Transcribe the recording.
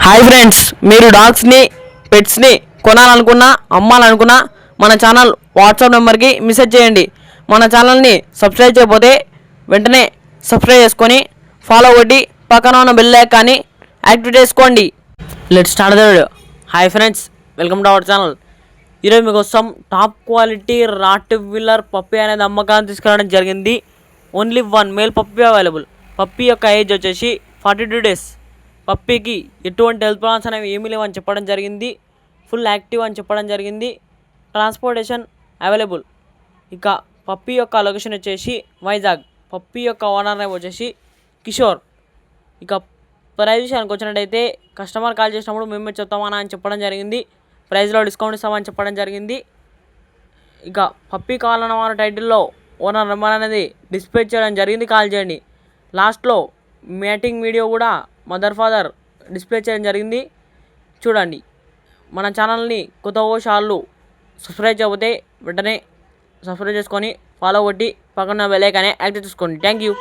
Hi friends, మీరు డాగ్స్ని పెట్స్ని కొనాలనుకున్నా అమ్మాలనుకున్నా మన channel WhatsApp నెంబర్కి మెసేజ్ చేయండి. మన ఛానల్ని సబ్స్క్రైబ్ చేయకపోతే వెంటనే సబ్స్క్రైబ్ చేసుకొని ఫాలో కొట్టి పక్కన ఉన్న బెల్ ఐకాన్ని యాక్టివేట్ చేసుకోండి. Let's start the video. Hi friends, welcome to our channel. ఈరోజు మీకోసం top quality rottweiler puppy అనేది అమ్మకాన్ని తీసుకురావడం జరిగింది. Only one male puppy available. Puppy యొక్క ఏజ్ వచ్చేసి 42 డేస్. పప్పీకి ఎటువంటి హెల్త్ ప్రాబ్లమ్స్ అనేవి ఏమీ లేవని చెప్పడం జరిగింది. ఫుల్ యాక్టివ్ అని చెప్పడం జరిగింది. Transportation available. ఇక పప్పీ యొక్క లొకేషన్ వచ్చేసి వైజాగ్. పప్పీ యొక్క ఓనర్ నేమ్ వచ్చేసి కిషోర్. ఇక ప్రైస్ విషయానికి వచ్చినట్టయితే కస్టమర్ కాల్ చేసినప్పుడు మేమే చెప్తామని అని చెప్పడం జరిగింది. ప్రైస్లో డిస్కౌంట్ ఇస్తామని చెప్పడం జరిగింది. ఇక పప్పీ కావాలన్న వారి టైటిల్లో ఓనర్ నెంబర్ అనేది డిస్ప్లే చేయడం జరిగింది, కాల్ చేయండి. లాస్ట్లో మ్యాటింగ్ వీడియో కూడా మదర్ ఫాదర్ డిస్ప్లే చేయడం జరిగింది, చూడండి. మన ఛానల్ని కొత్త షార్లు సబ్స్క్రైబ్ చేయకపోతే వెంటనే సబ్స్క్రైబ్ చేసుకొని ఫాలో కొట్టి పక్కన బెల్ ఐకాన్ యాక్టివేట్ చేసుకోండి. Thank you.